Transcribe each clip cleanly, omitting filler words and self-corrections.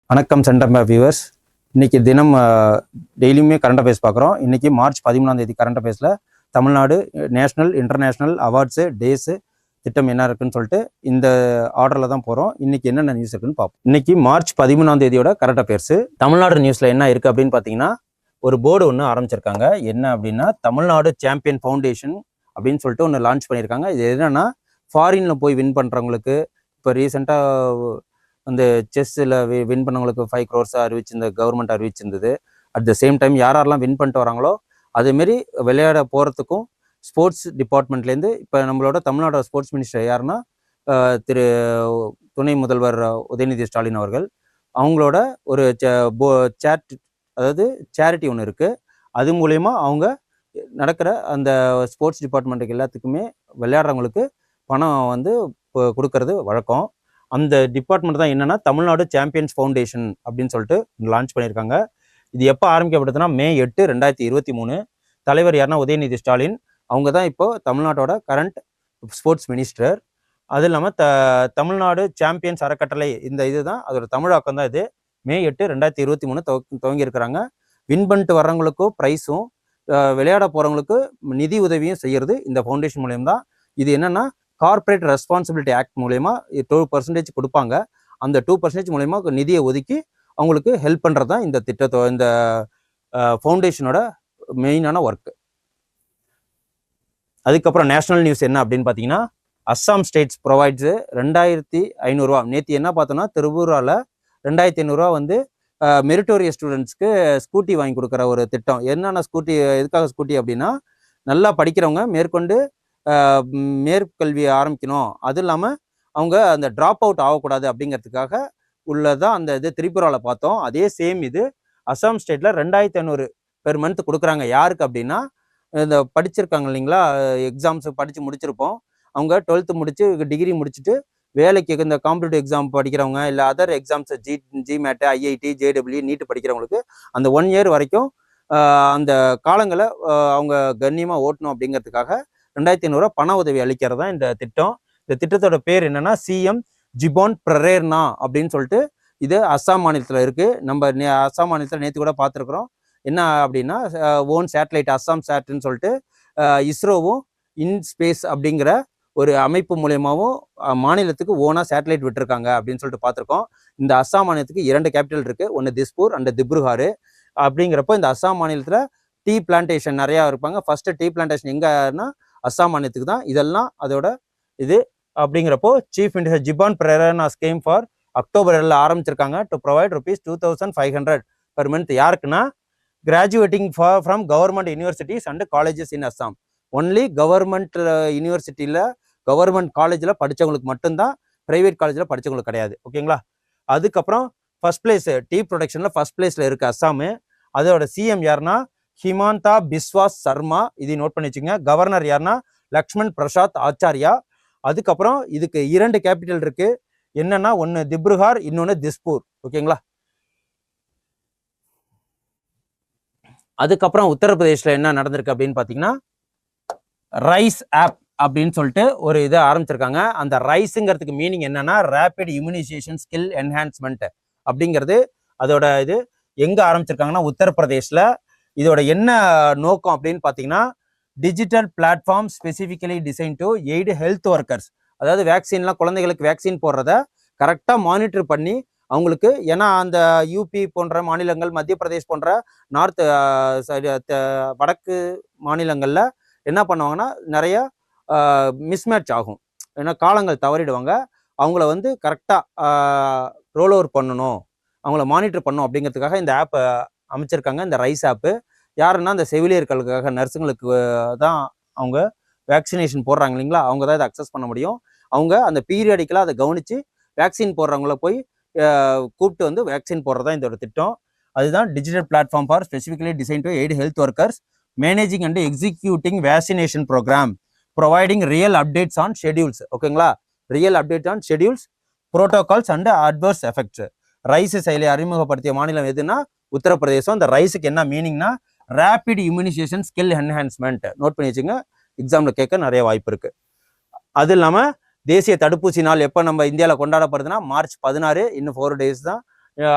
வணக்கம் centum viewers. இன்னைக்கு தினம் டெய்லியுமே கரண்ட் அஃபேர்ஸ் பார்க்குறோம். இன்னைக்கு மார்ச் 13 கரண்ட் அஃபேர்ஸில் Tamil Nadu national international awards days திட்டம் என்ன இருக்குன்னு சொல்லிட்டு இந்த ஆர்டரில் தான் போகிறோம். இன்னைக்கு என்னென்ன நியூஸ் இருக்குன்னு பார்ப்போம். இன்னைக்கு மார்ச் 13 கரண்ட் அஃபேர்ஸு தமிழ்நாடு நியூஸில் என்ன இருக்குது அப்படின்னு பார்த்தீங்கன்னா, ஒரு போர்டு ஒன்று ஆரம்பிச்சிருக்காங்க. என்ன அப்படின்னா, தமிழ்நாடு சாம்பியன் ஃபவுண்டேஷன் அப்படின்னு சொல்லிட்டு ஒன்று லான்ச் பண்ணியிருக்காங்க. இது என்னன்னா, ஃபாரினில் போய் வின் பண்ணுறவங்களுக்கு, இப்போ ரீசெண்டாக அந்த செஸ்ஸில் வின் பண்ணவங்களுக்கு 5 crores கவர்மெண்ட் அறிவிச்சிருந்தது. அட் த சேம் டைம் யாரெல்லாம் வின் பண்ணிட்டு வராங்களோ அதேமாரி விளையாட போகிறதுக்கும் ஸ்போர்ட்ஸ் டிபார்ட்மெண்ட்லேருந்து இப்போ நம்மளோட தமிழ்நாடு ஸ்போர்ட்ஸ் மினிஸ்டர் யாருன்னா திரு துணை முதல்வர் உதயநிதி ஸ்டாலின் அவர்கள், அவங்களோட ஒரு சேரிட்டி ஒன்று இருக்குது. அது மூலயமா அவங்க நடக்கிற அந்த ஸ்போர்ட்ஸ் டிபார்ட்மெண்ட்டுக்கு எல்லாத்துக்குமே விளையாடுறவங்களுக்கு பணம் கொடுக்கறது வழக்கம். அந்த டிபார்ட்மெண்ட் தான் என்னன்னா தமிழ்நாடு சாம்பியன்ஸ் ஃபவுண்டேஷன் அப்படின்னு சொல்லிட்டு லான்ச் பண்ணியிருக்காங்க. இது எப்போ ஆரம்பிக்கப்படுதுன்னா May 8, 2023. தலைவர் யாருன்னா உதயநிதி ஸ்டாலின். அவங்க தான் இப்போ தமிழ்நாட்டோட கரண்ட் ஸ்போர்ட்ஸ் மினிஸ்டர். அது இல்லாமல் தமிழ்நாடு சாம்பியன்ஸ் அறக்கட்டளை, இந்த இதுதான் அதோட தமிழாக்கம் தான் இது. May 8, 2023 துவங்கி இருக்கிறாங்க. வின் பண்ணிட்டு வர்றவங்களுக்கும் ப்ரைஸும் விளையாட போகிறவங்களுக்கு நிதி உதவியும் செய்கிறது இந்த ஃபவுண்டேஷன் மூலியம் தான். இது என்னன்னா, கார்பரேட் ரெஸ்பான்சிபிலிட்டி ஆக்ட் மூலயமா 2% கொடுப்பாங்க. அந்த 2% மூலயமா நிதியை ஒதுக்கி அவங்களுக்கு ஹெல்ப் பண்ணுறது தான் இந்த இந்த ஃபவுண்டேஷனோட மெயினான ஒர்க்கு. அதுக்கப்புறம் நேஷனல் நியூஸ் என்ன அப்படின்னு பார்த்தீங்கன்னா, அஸ்ஸாம் ஸ்டேட்ஸ் ப்ரொவைட்ஸு 2500 ரூபா. நேற்று என்ன பார்த்தோன்னா, திருப்பூராவில் 2500 மெரிட்டோரியஸ் ஸ்டூடெண்ட்ஸ்க்கு ஸ்கூட்டி வாங்கி கொடுக்குற ஒரு திட்டம். என்னென்ன ஸ்கூட்டி, எதுக்காக ஸ்கூட்டி அப்படின்னா, நல்லா படிக்கிறவங்க மேற்கொண்டு மேற்கல்வி ஆரம்பிக்கணும், அது இல்லாமல் அவங்க அந்த ட்ராப் அவுட் ஆகக்கூடாது அப்படிங்கிறதுக்காக உள்ளதான் அந்த இது திரிபுராவில் பார்த்தோம். அதே சேம் இது அஸ்ஸாம் ஸ்டேட்டில் 2500 பெர் மந்த் கொடுக்குறாங்க. யாருக்கு அப்படின்னா, இந்த படிச்சிருக்காங்க இல்லைங்களா, எக்ஸாம்ஸ் படித்து முடிச்சிருப்போம், அவங்க 12th முடிச்சு டிகிரி முடிச்சுட்டு வேலைக்கு இந்த காம்படிட்டிவ் எக்ஸாம் படிக்கிறவங்க, இல்லை other exams GMAT, IIT, JW, NEET படிக்கிறவங்களுக்கு அந்த 1 year வரைக்கும் அந்த காலங்களை அவங்க கண்ணியமாக ஓட்டணும் அப்படிங்கிறதுக்காக 2500 பண உதவி அளிக்கிறது தான் இந்த திட்டம். இந்த திட்டத்தோட பேர் என்னன்னா, சிஎம் ஜிபான் பிரேர்னா அப்படின்னு சொல்லிட்டு இது அஸ்ஸாம் மாநிலத்தில் இருக்குது. நம்ம அஸ்ஸாம் மாநிலத்தில் நேற்று கூட பார்த்துருக்குறோம். என்ன அப்படின்னா, ஓன் சேட்டலைட் அஸ்ஸாம் சேட்டுன்னு சொல்லிட்டு இஸ்ரோவும் இன்ஸ்பேஸ் அப்படிங்கிற ஒரு அமைப்பு மூலயமாவும் மாநிலத்துக்கு ஓனாக சேட்டலைட் விட்டுருக்காங்க அப்படின்னு சொல்லிட்டு பார்த்துருக்கோம். இந்த அஸ்ஸாம் மாநிலத்துக்கு 2 கேபிட்டல் இருக்குது, ஒன்று திஸ்பூர் அண்ட் திப்ருகார். அப்படிங்கிறப்போ இந்த அஸ்ஸாம் மாநிலத்தில் டீ பிளான்டேஷன் நிறையா இருப்பாங்க. ஃபர்ஸ்ட் டீ பிளான்டேஷன் எங்கன்னா அஸ்ஸாம் மாநிலத்துக்கு தான். இதெல்லாம் அதோட இது அப்படிங்கிறப்போ chief minister Jiban Prerana scheme for அக்டோபரில் ஆரம்பிச்சிருக்காங்க. To provide ₹2500 per month. யாருக்குன்னா, graduating from government universities and colleges in Assam. Only government யூனிவர்சிட்டியில் கவர்மெண்ட் காலேஜில் படித்தவங்களுக்கு மட்டும்தான், ப்ரைவேட் காலேஜில் படித்தவங்களுக்கு கிடையாது. ஓகேங்களா. அதுக்கப்புறம் ஃபர்ஸ்ட் பிளேஸ் டீ ப்ரொடக்ஷனில் ஃபர்ஸ்ட் பிளேஸில் இருக்குது அஸ்ஸாமு. அதோட சிஎம் யாருன்னா ஹிமாந்தா பிஸ்வாஸ் சர்மா. இதை நோட் பண்ணி வச்சுங்க. கவர்னர் யாருன்னா லக்ஷ்மண் பிரசாத் ஆச்சாரியா. அதுக்கப்புறம் இதுக்கு 2 கேபிட்டல் இருக்கு. என்னன்னா, ஒன்று திப்ருகார், இன்னொன்று திஸ்பூர். ஓகேங்களா. அதுக்கப்புறம் உத்தரப்பிரதேசில் என்ன நடந்திருக்கு அப்படின்னு பார்த்தீங்கன்னா, ரைஸ் ஆப் அப்படின்னு சொல்லிட்டு ஒரு இதை ஆரம்பிச்சிருக்காங்க. அந்த ரைஸுங்கிறதுக்கு மீனிங் என்னன்னா, ரேபிட் இம்யூனைசேஷன் ஸ்கில் என்ஹான்ஸ்மெண்ட் அப்படிங்கிறது. அதோட இது எங்கே ஆரம்பிச்சிருக்காங்கன்னா, உத்தரப்பிரதேசில். இதோட என்ன நோக்கம் அப்படின்னு பார்த்தீங்கன்னா, digital platform specifically design to aid health workers. அதாவது வேக்சின்லாம் குழந்தைகளுக்கு வேக்சின் போடுறத கரெக்டாக மானிட்டர் பண்ணி அவங்களுக்கு, ஏன்னா அந்த யூபி போன்ற மாநிலங்கள், மத்திய பிரதேஷ் போன்ற நார்த் சைடு வடக்கு மாநிலங்களில் என்ன பண்ணுவாங்கன்னா, நிறைய மிஸ்மேட்ச் ஆகும். ஏன்னா காலங்கள் தவறிடுவாங்க. அவங்கள கரெக்டாக ரோல் ஓவர் பண்ணணும், அவங்கள மானிட்டர் பண்ணணும் அப்படிங்கிறதுக்காக இந்த ஆப்பை அமைச்சிருக்காங்க. இந்த ரைஸ் ஆப்பு யாருன்னா, அந்த செவிலியர்களுக்காக, நர்ஸுங்களுக்கு தான் அவங்க வேக்சினேஷன் போடுறாங்க இல்லைங்களா, அவங்க தான் இதை அக்சஸ் பண்ண முடியும். அவங்க அந்த பீரியடிக்கலாக அதை கவனித்து வேக்சின் போடுறவங்கள போய் கூப்பிட்டு வேக்சின் போடுறதா இதோட திட்டம். அதுதான் digital platform for specifically design to aid health workers managing and executing vaccination program providing real updates on schedules. ஓகேங்களா. Real update on schedules, protocols and adverse effects. RISE செயலியை அறிமுகப்படுத்திய மாநிலம் எதுனா உத்தரப்பிரதேசம். இந்த ரைஸுக்கு என்ன மீனிங்னா, rapid immunization skill enhancement. Note பண்ணி வச்சுங்க. எக்ஸாமில் கேட்க நிறைய வாய்ப்பு இருக்குது. அது இல்லாமல் தேசிய தடுப்பூசி நாள் எப்போ நம்ம இந்தியாவில் கொண்டாடப்படுதுன்னா March 16, இன்னும் 4 days தான்.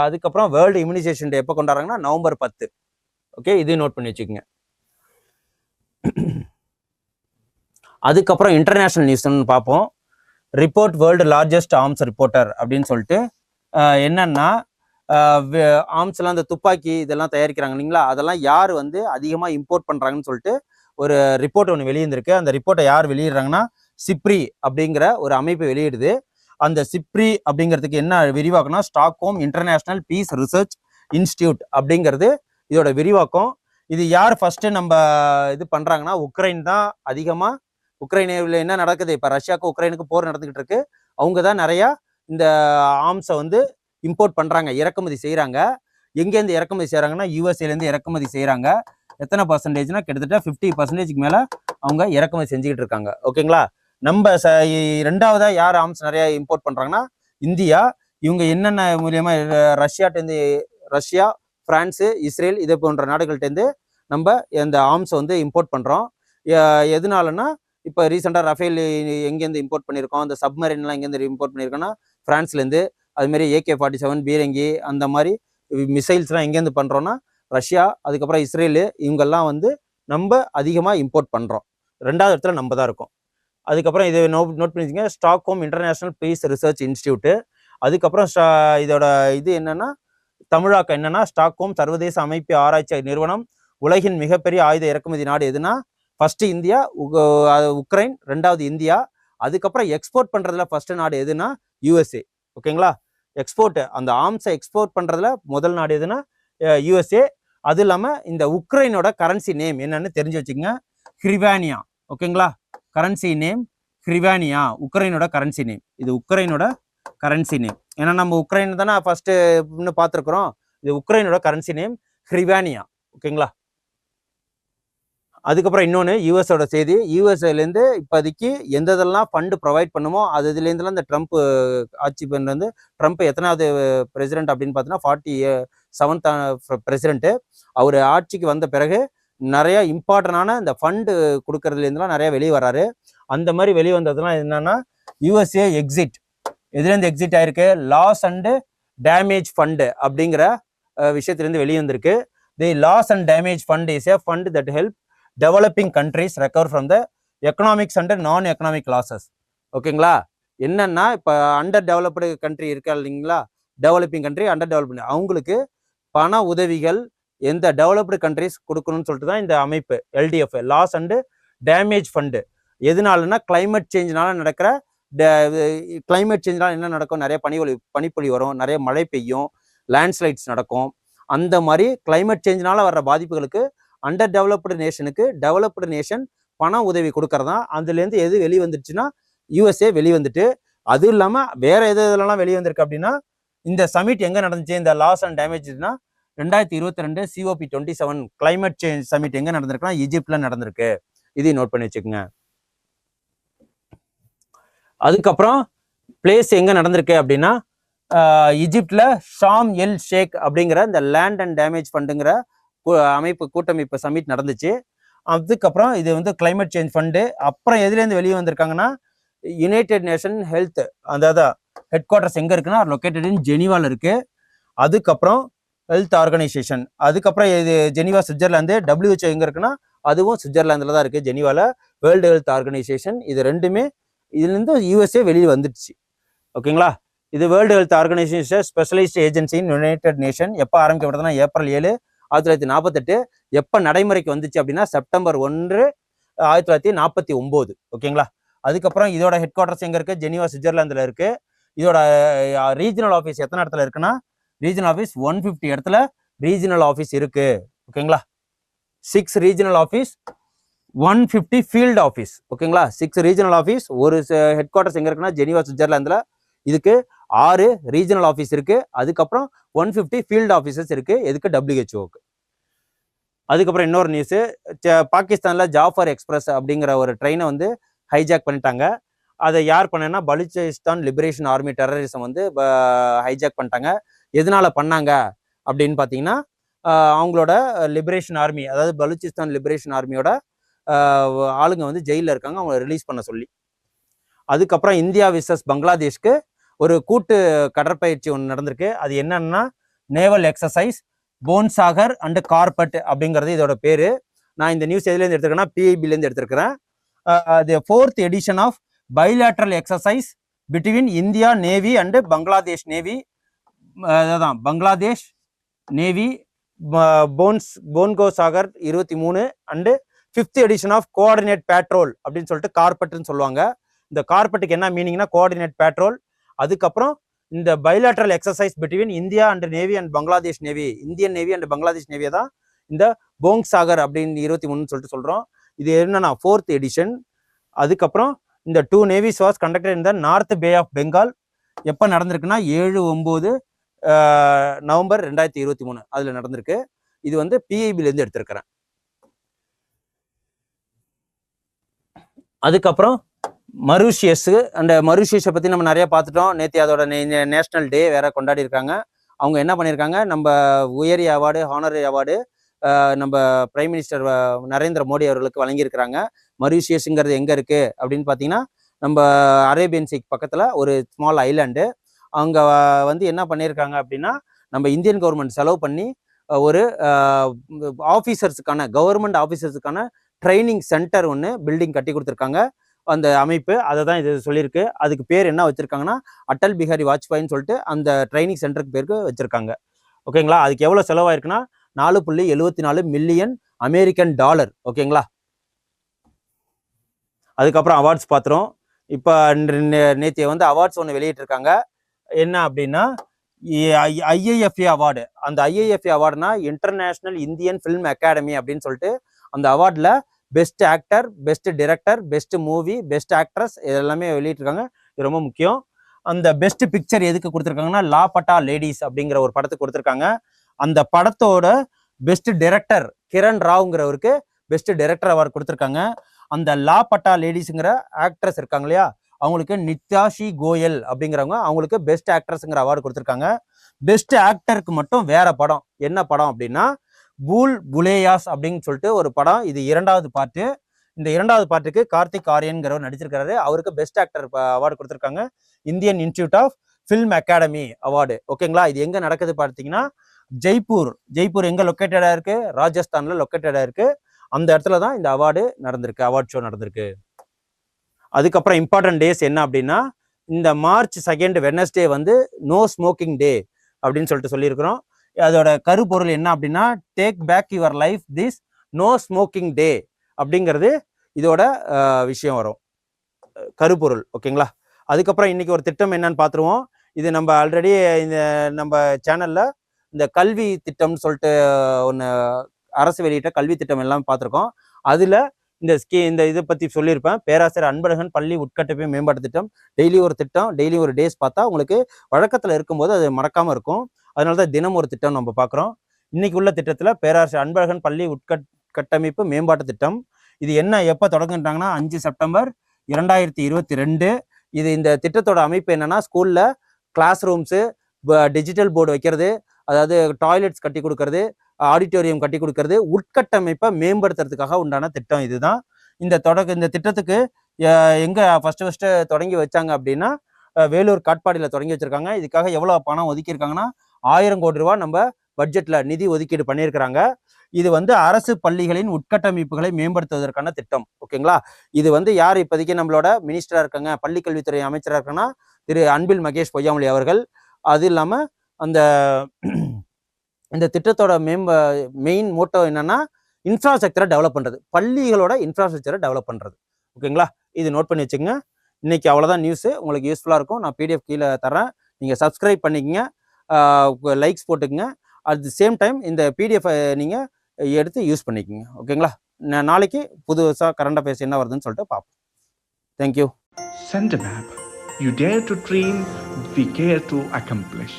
அதுக்கப்புறம் வேர்ல்டு இம்யூனைசேஷன் டே எப்போ கொண்டாடுறாங்கன்னா November 10. ஓகே, இதையும் நோட் பண்ணி வச்சுக்கோங்க. அதுக்கப்புறம் இன்டர்நேஷ்னல் நியூஸ்ன்னு பார்ப்போம். Report world largest arms reporter அப்படின்னு சொல்லிட்டு என்னன்னா ஆர்ம்ஸ்லாம் அந்த துப்பாக்கி இதெல்லாம் தயாரிக்கிறாங்க இல்லைங்களா, அதெல்லாம் யார் வந்து அதிகமாக இம்போர்ட் பண்ணுறாங்கன்னு சொல்லிட்டு ஒரு ரிப்போர்ட் ஒன்று வெளியிருந்திருக்கு. அந்த ரிப்போர்ட்டை யார் வெளியிடுறாங்கன்னா சிப்ரி அப்படிங்கிற ஒரு அமைப்பு வெளியிடுது. அந்த சிப்ரி அப்படிங்கிறதுக்கு என்ன விரிவாக்கம்னா Stockholm international peace research institute அப்படிங்கிறது இதோட விரிவாக்கம். இது யார் ஃபர்ஸ்ட் நம்ம இது பண்றாங்கன்னா உக்ரைன் தான் அதிகமாக. உக்ரைனில் என்ன நடக்குது, இப்போ ரஷ்யாவுக்கு உக்ரைனுக்கு போர் நடந்துகிட்டு இருக்கு. அவங்க தான் நிறையா இந்த ஆர்ம்ஸை வந்து இம்போர்ட் பண்ணுறாங்க, இறக்குமதி செய்கிறாங்க. எங்கேருந்து இறக்குமதி செய்கிறாங்கன்னா யூஎஸ்ஏலேருந்து இறக்குமதி செய்கிறாங்க. எத்தனை பர்சன்டேஜ்னா கிட்டத்தட்ட 50% மேலே அவங்க இறக்குமதி செஞ்சுக்கிட்டு இருக்காங்க. ஓகேங்களா. நம்ம ரெண்டாவதா யார் ஆர்ம்ஸ் நிறையா இம்போர்ட் பண்ணுறாங்கன்னா இந்தியா. இவங்க என்னென்ன மூலியமா ரஷ்யா, பிரான்ஸு, இஸ்ரேல் இதை போன்ற நாடுகள்கிட்டேருந்து நம்ம இந்த ஆர்ம்ஸை வந்து இம்போர்ட் பண்ணுறோம். எதனாலன்னா இப்போ ரீசெண்டாக ரஃபேல் எங்கேருந்து இம்போர்ட் பண்ணியிருக்கோம், அந்த சப்மரீன்லாம் எங்கேருந்து இம்போர்ட் பண்ணியிருக்கோன்னா ஃப்ரான்ஸ்லேருந்து. அதுமாரி AK-47 பீரங்கி அந்த மாதிரி மிசைல்ஸ்லாம் எங்கேருந்து பண்ணுறோன்னா ரஷ்யா, அதுக்கப்புறம் இஸ்ரேலு, இவங்கெல்லாம் வந்து நம்ம அதிகமாக இம்போர்ட் பண்ணுறோம். ரெண்டாவது இடத்துல நம்ம தான் இருக்கோம். அதுக்கப்புறம் இதை நோட் பண்ணிச்சிங்க, Stockholm international peace research institute. அதுக்கப்புறம் இதோட இது என்னன்னா தமிழாக்கம் என்னன்னா ஸ்டாக்ஹோம் சர்வதேச அமைப்பு ஆராய்ச்சி நிறுவனம். உலகின் மிகப்பெரிய ஆயுத இறக்குமதி நாடு எதுனா ஃபர்ஸ்ட் இந்தியா, உக்ரைன், ரெண்டாவது இந்தியா. அதுக்கப்புறம் எக்ஸ்போர்ட் பண்றதுல ஃபர்ஸ்ட் நாடு எதுனா USA. ஓகேங்களா. எக்ஸ்போர்ட் அந்த ஆர்ம்ஸை எக்ஸ்போர்ட் பண்றதுல முதல் நாடு எதுனா USA. அது இல்லாமல் இந்த உக்ரைனோட கரன்சி நேம் என்னன்னு தெரிஞ்சு வச்சுக்கோங்க, ஹிரிவானியா. ஓகேங்களா. கரன்சி நேம் ஹிரிவானியா, உக்ரைனோட கரன்சி நேம். இது உக்ரைனோட கரன்சி நேம். ஏன்னா நம்ம உக்ரைன் தானே ஃபர்ஸ்ட் இன்னும் பார்த்துருக்குறோம். இது உக்ரைனோட கரன்சி நேம் ஹிரிவானியா. ஓகேங்களா. அதுக்கப்புறம் இன்னொன்று யூஎஸோட செய்தி. யூஎஸ்ஏலேருந்து இப்போதைக்கு எந்தெல்லாம் ஃபண்டு ப்ரொவைட் பண்ணுமோ அதுலேருந்துலாம் இந்த ட்ரம்ப் ஆட்சி வந்து ட்ரம்ப் எத்தனாவது பிரசிடென்ட் அப்படின்னு பார்த்தீங்கன்னா 47th பிரசிடென்ட்டு. அவர் ஆட்சிக்கு வந்த பிறகு நிறைய இம்பார்ட்டண்டான இந்த ஃபண்டு கொடுக்கறதுலேருந்துலாம் நிறைய வெளியே வராரு. அந்த மாதிரி வெளியே வந்ததுலாம் என்னன்னா USA எக்ஸிட். எதுலேருந்து எக்ஸிட் ஆயிருக்கு, லாஸ் அண்டு டேமேஜ் ஃபண்டு அப்படிங்கிற விஷயத்துலேருந்து வெளியே வந்திருக்கு. The loss and damage fund is a fund that help developing countries recover from the economics and non economic losses. ஓகேங்களா. என்னன்னா இப்போ அண்டர் டெவலப்டு கண்ட்ரி இருக்கா இல்லைங்களா, டெவலப்பிங் கண்ட்ரி, அண்டர் டெவலப்டு, அவங்களுக்கு பண உதவிகள் எந்த டெவலப்டு கண்ட்ரிஸ் கொடுக்கணும்னு சொல்லிட்டு தான் இந்த அமைப்பு LDF, loss and damage fund. எதனாலன்னா கிளைமேட் சேஞ்சினால நடக்கிற கிளைமேட் சேஞ்சினால என்ன நடக்கும், நிறைய பனிப்பொழிவு வரும், நிறைய மழை பெய்யும், லேண்ட்ஸ்லைட்ஸ் நடக்கும். அந்த மாதிரி கிளைமேட் சேஞ்சினால வர்ற பாதிப்புகளுக்கு அண்டர் டெவலப்டு நேஷனுக்கு டெவலப்டு நேஷன் பண உதவி கொடுக்கறதா. அதுலேருந்து எது வெளியே வந்துருச்சுன்னா USA வெளிவந்துட்டு. அதுவும் இல்லாமல் வேற எதெல்லாம் வெளியே வந்திருக்கு அப்படின்னா இந்த சமிட் எங்கே நடந்துச்சு, இந்த லாஸ் அண்ட் டேமேஜ்னா 2022 COP27 கிளைமேட் சேஞ்ச் சமிட் எங்கே நடந்திருக்குன்னா ஈஜிப்ட்ல நடந்திருக்கு. இதையும் நோட் பண்ணி வச்சுக்கோங்க. அதுக்கப்புறம் பிளேஸ் எங்கே நடந்திருக்கு அப்படின்னா ஈஜிப்ட்ல ஷாம் எல் ஷேக் அப்படிங்கிற இந்த லேண்ட் அண்ட் டேமேஜ் ஃபண்டுங்கிற கூட்டமைப்பு சமிட் நடந்துச்சு. அதுக்கப்புறம் இது வந்து கிளைமேட் சேஞ்ச் ஃபண்டு. அப்புறம் எதுலேருந்து வெளியே வந்திருக்காங்கன்னா யுனைடெட் நேஷன் ஹெல்த், அதாவது ஹெட் குவார்டர்ஸ் எங்கே இருக்குன்னா லொக்கேட்டட் இன் ஜெனீவாவில் இருக்கு. அதுக்கப்புறம் ஹெல்த் ஆர்கனைசேஷன், அதுக்கப்புறம் இது ஜெனீவா சுவிட்சர்லாந்து. WHO எங்கே இருக்குன்னா அதுவும் சுவிட்சர்லாந்தில் தான் இருக்குது, ஜெனீவாவில். World health organisation. இது ரெண்டுமே இதுலேருந்து USA வெளியே வந்துடுச்சு. ஓகேங்களா. இது world health organisation specialised agency in United nation. எப்போ ஆரம்பிக்கப்படுதுன்னா April 7, 1948. எப்போ நடைமுறைக்கு வந்துச்சு அப்படின்னா September 1, 1949. ஓகேங்களா. அதுக்கப்புறம் இதோட ஹெட் குவார்டர்ஸ் எங்கே இருக்குது, ஜெனீவா சுவிட்சர்லாந்தில் இருக்குது. இதோட ரீஜனல் ஆஃபீஸ் எத்தனை இடத்துல இருக்குன்னா ரீஜனல் ஆஃபீஸ் 150 இடத்துல ரீஜனல் ஆஃபீஸ் இருக்கு. ஓகேங்களா. 6 ரீஜனல் ஆஃபீஸ், 150 ஃபீல்டு ஆஃபீஸ். ஓகேங்களா. 6 ரீஜனல் ஆஃபீஸ். ஒரு ஹெட் குவார்டர்ஸ் எங்கே இருக்குன்னா ஜெனீவா சுவிட்சர்லாந்தில். இதுக்கு 6 ரீஜனல் ஆஃபீஸ் இருக்கு. அதுக்கப்புறம் 150 ஃபீல்டு ஆஃபீஸர்ஸ் இருக்கு. எதுக்கு, WHO-க்கு. அதுக்கப்புறம் இன்னொரு நியூஸு, பாகிஸ்தானில் ஜாஃபர் எக்ஸ்பிரஸ் அப்படிங்கிற ஒரு ட்ரெயினை வந்து ஹைஜாக் பண்ணிட்டாங்க. அதை யார் பண்ணேன்னா பலுச்சிஸ்தான் லிபரேஷன் ஆர்மி டெரரிசம் வந்து ஹைஜாக் பண்ணிட்டாங்க. எதனால பண்ணாங்க அப்படின்னு பார்த்தீங்கன்னா அவங்களோட லிபரேஷன் ஆர்மி, அதாவது பலுச்சிஸ்தான் லிபரேஷன் ஆர்மியோட ஆளுங்க வந்து ஜெயிலில் இருக்காங்க, அவங்கள ரிலீஸ் பண்ண சொல்லி. அதுக்கப்புறம் இந்தியா விசஸ் பங்களாதேஷ்க்கு ஒரு கூட்டு கடற்பயிற்சி ஒன்று நடந்திருக்கு. அது என்னன்னா நேவல் எக்ஸசைஸ் போன்சாகர் அண்ட் கார்பட் அப்படிங்கிறது இதோட பேரு. நான் இந்த நியூஸ் எதுலேருந்து எடுத்திருக்கேன்னா PIBலேருந்து எடுத்திருக்கிறேன். The 4th edition of bilateral exercise between India navy and Bangladesh navy. அதான் Bangladesh navy Bongo Sagar 23 and 5th edition of coordinate patrol அப்படின்னு சொல்லிட்டு கார்பட்னு சொல்லுவாங்க. இந்த கார்பட்டுக்கு என்ன மீனிங்னா கோஆர்டினேட் பேட்ரோல். அதுக்கப்புறம் இந்த bilateral exercise between India and navy and Bangladesh navy, Indian navy and Bangladesh நேவியை தான் இந்த போங் சாகர் அப்படின்னு 23 சொல்லிட்டு சொல்றோம். இது என்னன்னா 4th எடிஷன். அதுக்கப்புறம் இந்த 2 navies was conducted in the north Bay of Bengal. எப்போ நடந்திருக்குன்னா 7-9 நவம்பர் 2023 அதுல நடந்திருக்கு. இது வந்து PIBலேருந்து எடுத்திருக்கிறேன். அதுக்கப்புறம் மொரீஷியஸ் அண்ட் மொரீஷியஸை பற்றி நம்ம நிறைய பார்த்துட்டோம். நேற்று அதோட நேஷனல் டே வேற கொண்டாடி இருக்காங்க. அவங்க என்ன பண்ணியிருக்காங்க, நம்ம உயரிய அவார்டு ஹானரி அவார்டு நம்ம பிரைம் மினிஸ்டர் நரேந்திர மோடி அவர்களுக்கு வழங்கியிருக்கிறாங்க. மொரீஷியஸுங்கிறது எங்கே இருக்குது அப்படின்னு பார்த்தீங்கன்னா நம்ம அரேபியன் சீ பக்கத்தில் ஒரு ஸ்மால் ஐலாண்டு. அவங்க வந்து என்ன பண்ணியிருக்காங்க அப்படின்னா நம்ம இந்தியன் கவர்மெண்ட் செலவு பண்ணி ஒரு ஆஃபீஸர்ஸுக்கான கவர்மெண்ட் ஆஃபீஸர்ஸுக்கான ட்ரைனிங் சென்டர் ஒன்று பில்டிங் கட்டி கொடுத்துருக்காங்க. அந்த அமைப்பு அதை தான் இது சொல்லியிருக்கு. அதுக்கு பேர் என்ன வச்சுருக்காங்கன்னா அடல் பிஹாரி வாஜ்பாயின்னு சொல்லிட்டு அந்த ட்ரைனிங் சென்டருக்கு பேருக்கு வச்சுருக்காங்க. ஓகேங்களா. அதுக்கு எவ்வளோ செலவாயிருக்குன்னா 4.74 மில்லியன் அமெரிக்கன் டாலர். ஓகேங்களா. அதுக்கப்புறம் அவார்ட்ஸ் பார்த்துரும். இப்போ நேற்று வந்து அவார்ட்ஸ் ஒன்று வெளியிட்டிருக்காங்க. என்ன அப்படின்னா IIFA அவார்டு. அந்த IIFA அவார்டுனா இன்டர்நேஷ்னல் இந்தியன் ஃபிலிம் அகாடமி அப்படின்னு சொல்லிட்டு அந்த அவார்டில் best actor, best director, best movie, best actress இதெல்லாமே வெளியிட்டிருக்காங்க. இது ரொம்ப முக்கியம். அந்த பெஸ்ட் பிக்சர் எதுக்கு கொடுத்துருக்காங்கன்னா லாபட்டா லேடிஸ் அப்படிங்கிற ஒரு படத்துக்கு கொடுத்துருக்காங்க. அந்த படத்தோட பெஸ்ட் டைரக்டர் கிரண் ராவ்ங்கிறவருக்கு பெஸ்ட் டைரக்டர் அவார்டு கொடுத்துருக்காங்க. அந்த லாபட்டா லேடிஸுங்கிற ஆக்ட்ரஸ் இருக்காங்க இல்லையா, அவங்களுக்கு நித்யாஷி கோயல் அப்படிங்கிறவங்க அவங்களுக்கு பெஸ்ட் ஆக்ட்ரஸ்ங்கிற அவார்டு கொடுத்துருக்காங்க. பெஸ்ட் ஆக்டருக்கு மட்டும் வேற படம். என்ன படம் அப்படின்னா பூல் புலேயாஸ் அப்படின்னு சொல்லிட்டு ஒரு படம். இது 2வது பார்ட்டு. இந்த 2வது பார்ட்டுக்கு கார்த்திக் ஆரியன்கிறவர் நடிச்சிருக்காரு. அவருக்கு பெஸ்ட் ஆக்டர் அவார்டு கொடுத்துருக்காங்க. Indian Institute of Film Academy Award. ஓகேங்களா. இது எங்க நடக்குது பார்த்தீங்கன்னா ஜெய்ப்பூர் எங்க லொக்கேட்டடா இருக்கு, ராஜஸ்தான்ல லொக்கேட்டடா இருக்கு. அந்த இடத்துல தான் இந்த அவார்டு நடந்திருக்கு, அவார்ட் ஷோ நடந்திருக்கு. அதுக்கப்புறம் இம்பார்ட்டன்ட் டேஸ் என்ன அப்படின்னா இந்த March 2 வெட்னஸ்டே வந்து நோ ஸ்மோக்கிங் டே அப்படின்னு சொல்லிட்டு சொல்லியிருக்கிறோம். அதோட கருப்பொருள் என்ன அப்படின்னா take back your life this no smoking day அப்படிங்கிறது இதோட விஷயம் வரும், கருப்பொருள். ஓகேங்களா. அதுக்கப்புறம் இன்னைக்கு ஒரு திட்டம் என்னன்னு பார்த்துருவோம். இது நம்ம ஆல்ரெடி இந்த நம்ம சேனல்ல இந்த கல்வி திட்டம்னு சொல்லிட்டு ஒன்று அரசு வெளியிட்ட கல்வி திட்டம் எல்லாம் பார்த்துருக்கோம். அதில் இந்த இதை பற்றி சொல்லியிருப்பேன். பேராசிரியர் அன்பழகன் பள்ளி உட்கட்டமைப்பு மேம்பாட்டு திட்டம். டெய்லி ஒரு திட்டம், டெய்லி ஒரு டேஸ் பார்த்தா உங்களுக்கு வழக்கத்தில் இருக்கும்போது அது மறக்காமல் இருக்கும். அதனால தான் தினம் ஒரு திட்டம் நம்ம பார்க்குறோம். இன்னைக்கு உள்ள திட்டத்தில் பேராசிரியர் அன்பழகன் பள்ளி உட்கட்டமைப்பு மேம்பாட்டு திட்டம். இது என்ன எப்போ தொடங்குன்றாங்கன்னா 5 செப்டம்பர் 2022. இது இந்த திட்டத்தோட அமைப்பு என்னன்னா ஸ்கூலில் கிளாஸ் ரூம்ஸு, டிஜிட்டல் போர்டு வைக்கிறது, அதாவது டாய்லெட்ஸ் கட்டி கொடுக்கறது, ஆடிட்டோரியம் கட்டி கொடுக்கறது, உட்கட்டமைப்பை மேம்படுத்துறதுக்காக உண்டான திட்டம் இதுதான். இந்த திட்டத்துக்கு எங்க ஃபர்ஸ்ட் தொடங்கி வச்சாங்க அப்படின்னா வேலூர் காட்பாடியில் தொடங்கி வச்சிருக்காங்க. இதுக்காக எவ்வளவு பணம் ஒதுக்கியிருக்காங்கன்னா 1000 கோடி ரூபாய் நம்ம பட்ஜெட்ல நிதி ஒதுக்கீடு பண்ணியிருக்கிறாங்க. இது வந்து அரசு பள்ளிகளின் உட்கட்டமைப்புகளை மேம்படுத்துவதற்கான திட்டம். ஓகேங்களா. இது வந்து யார் இப்போதைக்கு நம்மளோட மினிஸ்டரா இருக்காங்க, பள்ளிக்கல்வித்துறை அமைச்சராக இருக்காங்கன்னா திரு அன்பில் மகேஷ் பொய்யாமொழி அவர்கள். அது இல்லாம இந்த திட்டத்தோட மெயின் மோட்டோ என்னன்னா இன்ஃப்ராஸ்ட்ரக்சரை டெவலப் பண்றது, பள்ளிகளோட இன்ஃப்ராஸ்ட்ரக்சரை டெவலப் பண்றது. ஓகேங்களா. இது நோட் பண்ணி வச்சுக்கோங்க. இன்னைக்கு அவ்வளோதான் நியூஸ். உங்களுக்கு யூஸ்ஃபுல்லாக இருக்கும். நான் PDF கீழே தரேன். நீங்கள் சப்ஸ்கிரைப் பண்ணிக்கங்க, லைக்ஸ் போட்டுக்குங்க. அட் தி சேம் டைம் இந்த PDF நீங்கள் எடுத்து யூஸ் பண்ணிக்கோங்க. ஓகேங்களா. நாளைக்கு புதுசாக கரண்ட் அஃபேர்ஸ் என்ன வருதுன்னு சொல்லிட்டு பார்ப்போம். Thank you. Send a map. You dare to dream, we care to accomplish.